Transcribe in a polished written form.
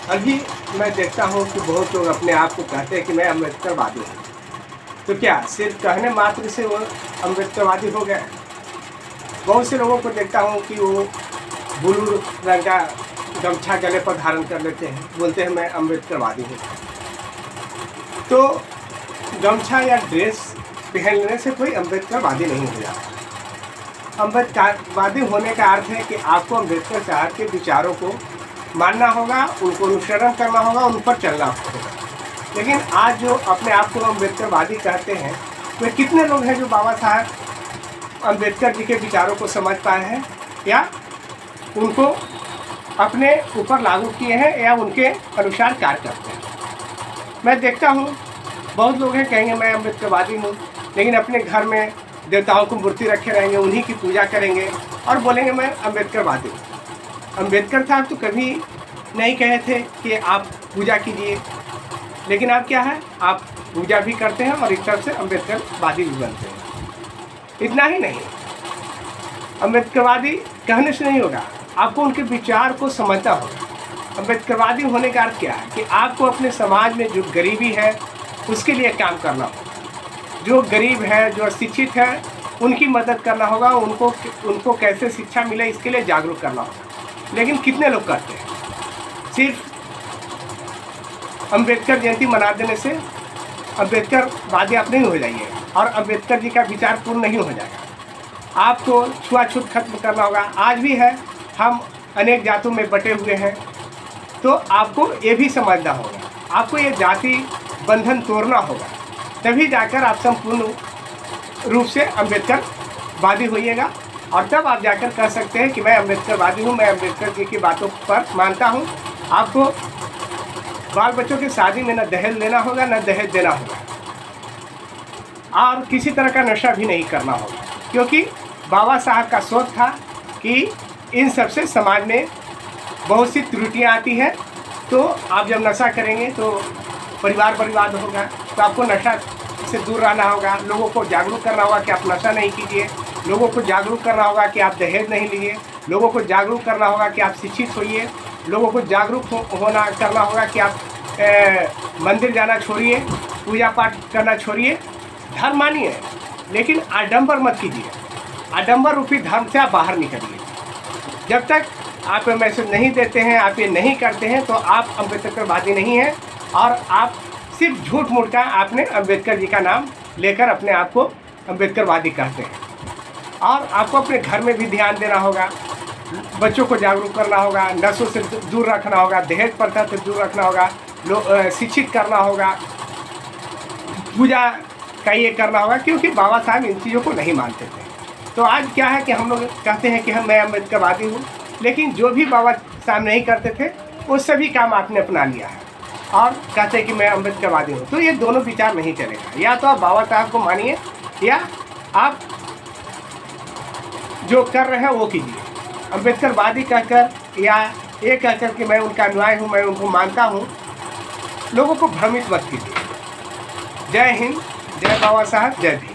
अभी मैं देखता हूँ कि बहुत लोग अपने आप को कहते हैं कि मैं अम्बेडकरवादी हूँ। तो क्या सिर्फ कहने मात्र से वो अम्बेडकरवादी हो गए? बहुत से लोगों को देखता हूँ कि वो ब्लू रंग का गमछा गले पर धारण कर लेते हैं, बोलते हैं मैं अम्बेडकरवादी हूँ। तो गमछा या ड्रेस पहन लेने से कोई अम्बेडकरवादी नहीं हो जाता। अम्बेडकरवादी होने का अर्थ है कि आपको अम्बेडकर साहब के विचारों को मानना होगा, उनको अनुसरण करना होगा, उन पर चलना होगा। लेकिन आज जो अपने आप को अम्बेडकरवादी कहते हैं, वे कितने लोग हैं जो बाबा साहब अम्बेडकर जी के विचारों को समझ पाए हैं या उनको अपने ऊपर लागू किए हैं या उनके अनुसार कार्य करते हैं? मैं देखता हूँ बहुत लोग हैं कहेंगे मैं अम्बेडकरवादी हूँ, लेकिन अपने घर में देवताओं को मूर्ति रखे रहेंगे, उन्हीं की पूजा करेंगे और बोलेंगे मैं अम्बेडकरवादी हूँ। अम्बेडकर साहब तो कभी नहीं कहे थे कि आप पूजा कीजिए, लेकिन आप क्या है, आप पूजा भी करते हैं और एक तरफ से अम्बेडकरवादी भी बनते हैं। इतना ही नहीं, अम्बेडकरवादी कहने से नहीं होगा, आपको उनके विचार को समझना होगा। अम्बेडकरवादी होने का अर्थ क्या है कि आपको अपने समाज में जो गरीबी है उसके लिए काम करना होगा। जो गरीब है, जो अशिक्षित है, उनकी मदद करना होगा, उनको कैसे शिक्षा मिले इसके लिए जागरूक करना होगा। लेकिन कितने लोग करते हैं? सिर्फ अम्बेडकर जयंती मना देने से अम्बेडकरवादी आप नहीं हो जाइए और अम्बेडकर जी का विचार पूर्ण नहीं हो जाएगा। आपको छुआछूत खत्म करना होगा। आज भी है, हम अनेक जातों में बटे हुए हैं, तो आपको ये भी समझना होगा, आपको ये जाति बंधन तोड़ना होगा, तभी जाकर आप संपूर्ण रूप से अम्बेडकरवादी होइएगा और तब आप जाकर कह सकते हैं कि मैं अम्बेडकरवादी हूँ, मैं अम्बेडकर जी की बातों पर मानता हूँ। आपको बाल बच्चों की शादी में न दहेज लेना होगा, न दहेज देना होगा और किसी तरह का नशा भी नहीं करना होगा, क्योंकि बाबा साहब का सोच था कि इन सब से समाज में बहुत सी त्रुटियाँ आती हैं। तो आप जब नशा करेंगे तो परिवार बर्बाद होगा, तो आपको नशा से दूर रहना होगा। लोगों को जागरूक करना होगा कि आप नशा नहीं कीजिए, लोगों को जागरूक करना होगा कि आप दहेज नहीं लीजिए, लोगों को जागरूक करना होगा कि आप शिक्षित होइए, लोगों को जागरूक करना होगा कि आप मंदिर जाना छोड़िए, पूजा पाठ करना छोड़िए, धर्म मानिए, लेकिन आडंबर मत कीजिए। आडंबर रूपी धर्म से आप बाहर निकलिए। जब तक आप मैसेज नहीं देते हैं, आप ये नहीं करते हैं, तो आप अम्बेडकरवादी नहीं हैं और आप सिर्फ झूठ मूठ का आपने अम्बेडकर जी का नाम लेकर अपने आप को अम्बेडकरवादी कहते हैं। और आपको अपने घर में भी ध्यान देना होगा, बच्चों को जागरूक करना होगा, नशों से दूर रखना होगा, दहेज प्रथा से दूर रखना होगा, शिक्षित करना होगा, पूजा का ये करना होगा, क्योंकि बाबा साहब इन चीज़ों को नहीं मानते थे। तो आज क्या है कि हम लोग कहते हैं कि मैं अम्बेडकरवादी हूँ, लेकिन जो भी बाबा साहब नहीं करते थे वो सभी काम आपने अपना लिया है और कहते हैं कि मैं अम्बेडकरवादी हूँ। तो ये दोनों विचार नहीं चलेगा। या तो आप बाबा साहब को मानिए या आप जो कर रहे हैं वो कीजिए। अम्बेडकरवादी कहकर या ये कहकर कि मैं उनका अनुयायी हूँ, मैं उनको मानता हूँ, लोगों को भ्रमित मत कीजिए। जय हिंद, जय बाबा साहब, जय भीम।